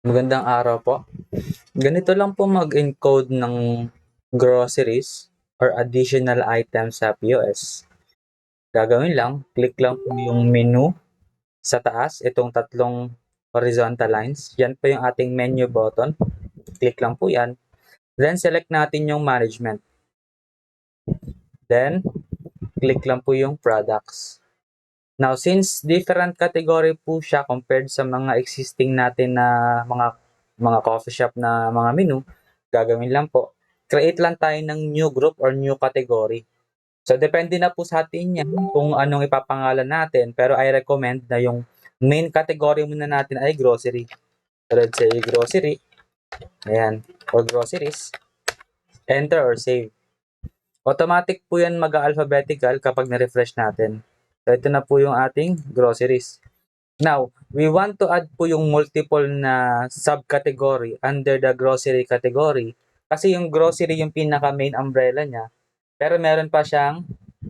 Magandang araw po. Ganito lang po mag-encode ng groceries or additional items sa POS. Gagawin lang, click lang po yung menu sa taas, itong tatlong horizontal lines. Yan po yung ating menu button. Click lang po yan. Then select natin yung management. Then click lang po yung products. Now, since different category po siya compared sa mga existing natin na mga coffee shop na mga menu, gagawin lang po, create lang tayo ng new group or new category. So, depende na po sa atin yan kung anong ipapangalan natin. Pero I recommend na yung main category muna natin ay grocery. So, let's say grocery. Ayan. Or groceries. Enter or save. Automatic po yan mag-alphabetical kapag na-refresh natin. So, ito na po yung ating groceries. Now, we want to add po yung multiple na subcategory under the grocery category. Kasi yung grocery yung pinaka-main umbrella niya. Pero meron pa siyang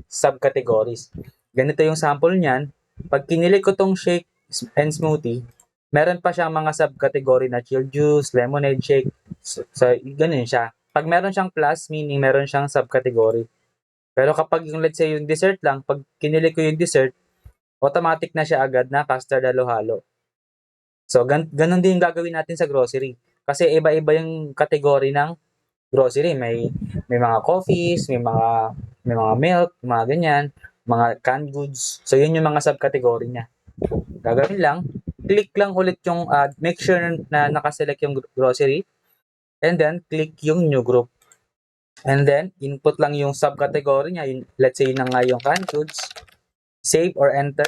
subcategories. Ganito yung sample niyan. Pag kinilik ko tong shake and smoothie, meron pa siyang mga subcategory na chill juice, lemonade shake. So ganun siya. Pag meron siyang plus, meaning meron siyang subcategory. Pero kapag yung let's say yung dessert lang, pag kinilik ko yung dessert, automatic na siya agad na custard halo-halo. So ganun din yung gagawin natin sa grocery. Kasi iba-iba yung category ng grocery. May mga coffees, may mga milk, mga ganyan, mga canned goods. So yun yung mga subcategory niya. Gagawin lang, click lang ulit yung make sure na nakaselect yung grocery and then click yung new group. And then input lang yung subcategory niya, let's say na nga yung canned goods, save or enter.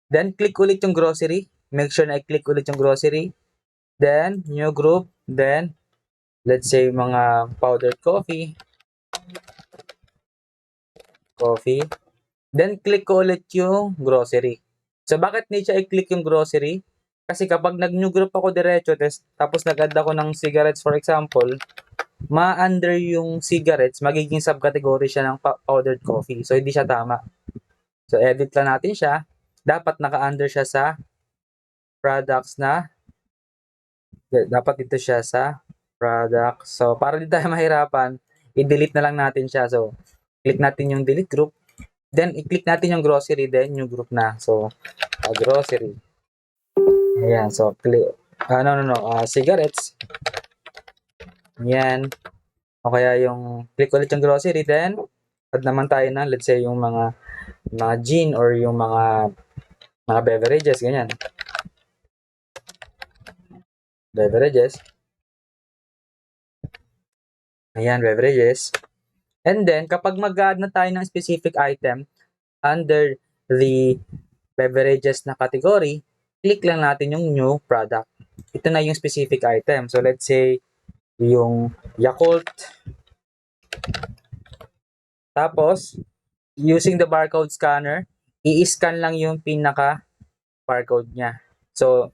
Then click ulit yung grocery, make sure na i-click ulit yung grocery. Then new group, then let's say mga powdered coffee. Then click ko ulit yung grocery. So bakit need siya i-click yung grocery? Kasi kapag nag-new group ako diretso, tapos nag-add ako ng cigarettes for example, ma-under yung cigarettes, magiging subcategory siya ng powdered coffee. So hindi siya tama. So edit lang natin siya. Dapat naka-under siya sa products na, dapat dito siya sa products. So para hindi tayo mahirapan, i-delete na lang natin siya. So click natin yung delete group. Then, i-click natin yung grocery, then yung group na. So, grocery. Ayan. So, cigarettes. Ayan. O kaya yung, click ulit yung grocery, then, add naman tayo na, let's say, yung mga gin or yung mga beverages, ganyan. Beverages. Ayan, beverages. And then, kapag mag-add na tayo ng specific item under the beverages na category, click lang natin yung new product. Ito na yung specific item. So, let's say, yung Yakult. Tapos, using the barcode scanner, i-scan lang yung pinaka barcode niya. So,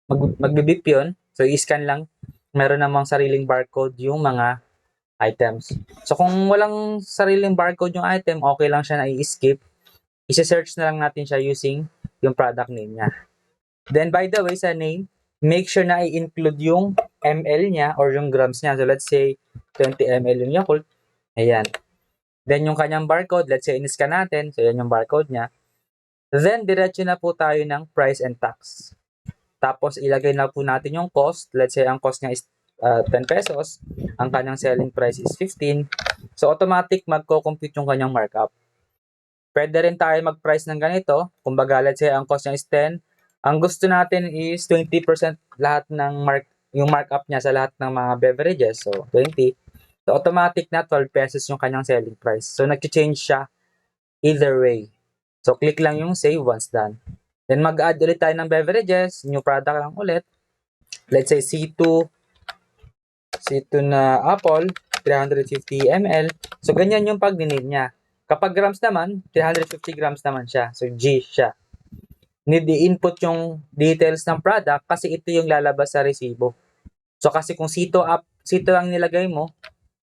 magbibip yun. So, i-scan lang. Meron namang sariling barcode yung mga items. So, kung walang sariling barcode yung item, okay lang siya na i-skip. I-search na lang natin siya using yung product name niya. Then, by the way, sa name, make sure na i-include yung ml niya or yung grams niya. So, let's say, 20 ml yung Yakult. Ayan. Then, yung kanyang barcode, let's say, in-scan natin. So, yan yung barcode niya. Then, diretso na po tayo ng price and tax. Tapos, ilagay na po natin yung cost. Let's say, ang cost niya is 10 pesos. Ang kanyang selling price is 15. So, automatic magko-compute yung kanyang markup. Pwede rin tayo mag-price ng ganito. Kumbaga, let's say, ang cost niya is 10. Ang gusto natin is 20% lahat ng yung markup niya sa lahat ng mga beverages. So, 20. So, automatic na 12 pesos yung kanyang selling price. So, nag-change siya either way. So, click lang yung save once done. Then, mag-add ulit tayo ng beverages. New product lang ulit. Let's say C2 na apple, 350 ml. So, ganyan yung pag-name niya. Kapag grams naman, 350 grams naman siya. So, G siya. Need i-input yung details ng product kasi ito yung lalabas sa resibo. So, kasi kung C2 lang nilagay mo,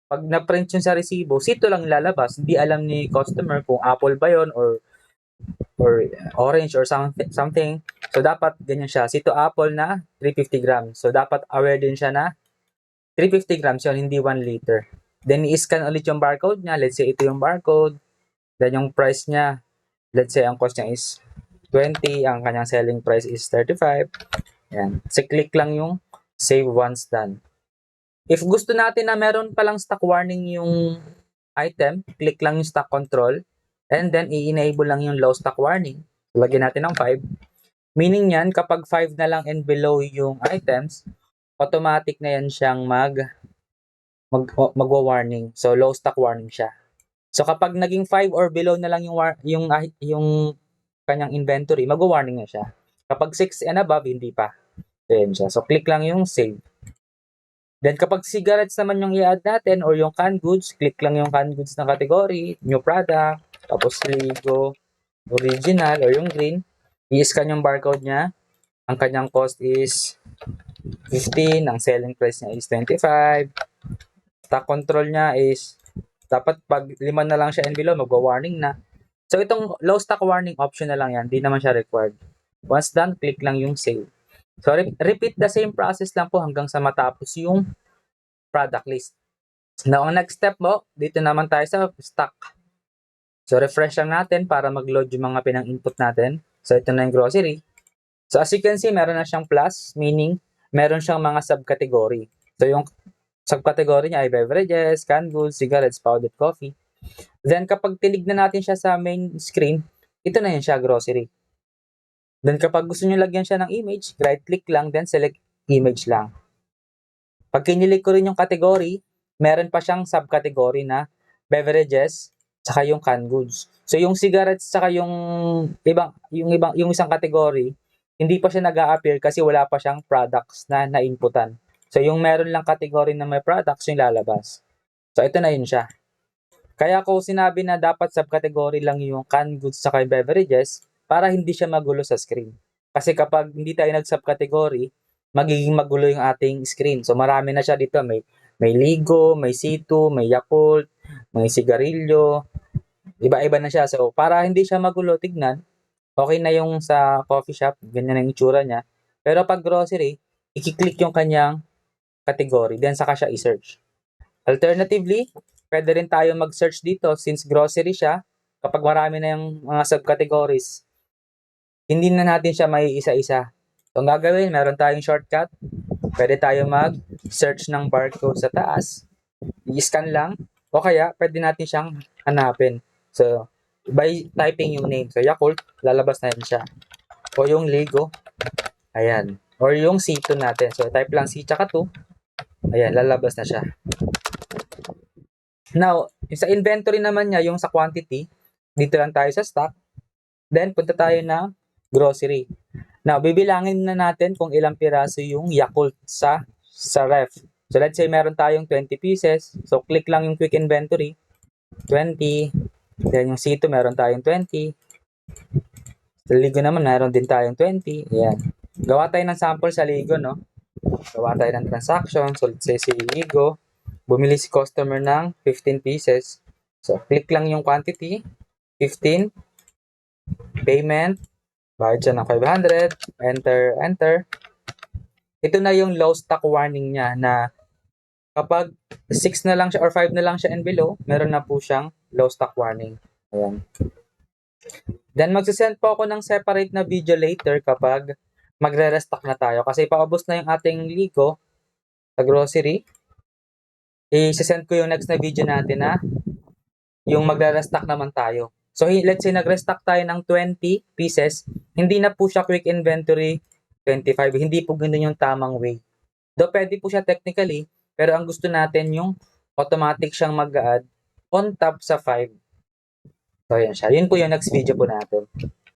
pag na-print yun sa resibo, C2 lang lalabas. Hindi alam ni customer kung apple ba yon or or orange or something. So, dapat ganyan siya. C to apple na 350 grams. So, dapat aware din siya na 350 grams yun, hindi 1 liter. Then, i-scan ulit yung barcode niya. Let's say, ito yung barcode. Then, yung price niya. Let's say, ang cost niya is 20. Ang kanyang selling price is 35. Yan. So, click lang yung save once done. If gusto natin na meron palang stock warning yung item, click lang yung stock control. And then, i-enable lang yung low stock warning. Lagyan natin ng 5. Meaning yan, kapag 5 na lang and below yung items, automatic na yan siyang magwa-warning. So, low stock warning siya. So, kapag naging 5 or below na lang yung kanyang inventory, magwa-warning na siya. Kapag 6 and above, hindi pa. So, yan siya. So, click lang yung save. Then, kapag cigarettes naman yung i-add natin or yung canned goods, click lang yung canned goods na category, new product, tapos Ligo, original or yung green. I-scan yung barcode niya. Ang kanyang cost is 15, ang selling price niya is 25. Stock control niya is dapat pag 5 na lang siya and below, magwa-warning na. So, itong low stock warning option na lang yan. Hindi naman siya required. Once done, click lang yung save. So, repeat the same process lang po hanggang sa matapos yung product list. Now, ang next step mo, dito naman tayo sa stock. So, refresh lang natin para mag-load yung mga pinang-input natin. So, ito na yung grocery. So, as you can see, meron na siyang plus, meaning meron siyang mga subcategory. So, yung subcategory niya ay beverages, canned goods, cigarettes, powdered coffee. Then, kapag tinignan natin siya sa main screen, ito na yun siya, grocery. Then, kapag gusto nyo lagyan siya ng image, right-click lang, then select image lang. Pag kinilik ko rin yung category, meron pa siyang subcategory na beverages, saka yung canned goods. So, yung cigarettes, saka yung isang category, hindi pa siya nag-a-appear kasi wala pa siyang products na na-inputan. So, yung meron lang category na may products, yung lalabas. So, ito na yun siya. Kaya ko sinabi na dapat subcategory lang yung canned goods saka beverages para hindi siya magulo sa screen. Kasi kapag hindi tayo nag-subcategory, magiging magulo yung ating screen. So marami na siya dito. May Ligo, may C2, may Yakult, may sigarilyo. Iba-iba na siya. So para hindi siya magulo, tignan, okay na yung sa coffee shop. Ganyan ang itsura niya. Pero pag grocery, i-click yung kanyang category. Then saka siya i-search. Alternatively, pwede rin tayo mag-search dito since grocery siya. Kapag marami na yung mga subcategories, hindi na natin siya may isa-isa. So, ang gagawin, meron tayong shortcut. Pwede tayo mag-search ng barcode sa taas. I-scan lang. O kaya, pwede natin siyang hanapin. So, by typing yung name. So, Yakult, lalabas na yan siya. O yung Ligo. Ayan. Or yung C2 natin. So, type lang C tsaka 2. Ayan, lalabas na siya. Now, yung sa inventory naman niya, yung sa quantity, dito lang tayo sa stock. Then, punta tayo ng grocery. Now, bibilangin na natin kung ilang piraso yung Yakult sa ref. So, let's say meron tayong 20 pieces. So, click lang yung quick inventory. 20. Then, yung C2 meron tayong 20. Sa Ligo naman, meron din tayong 20. Ayan. Gawa tayo ng sample sa Ligo, no? Gawa tayo ng transaction. So, let's say si Ligo, bumili si customer ng 15 pieces. So, click lang yung quantity. 15. Payment. Bayad siya ng 500. Enter. Ito na yung low stock warning niya na kapag 6 na lang siya or 5 na lang siya and below, meron na po siyang low stock warning. Ayan. Then magsisend po ako ng separate na video later kapag magre-restock na tayo. Kasi paubos na yung ating Ligo sa grocery. I-send ko yung next na video natin na yung magre-restock naman tayo. So let's say nag-restock tayo ng 20 pieces, hindi na po siya quick inventory 25. Hindi po ganun yung tamang way. Though pwede po siya technically, pero ang gusto natin yung automatic siyang mag-add on top sa 5. So, yan siya. Yun po yung next video po natin.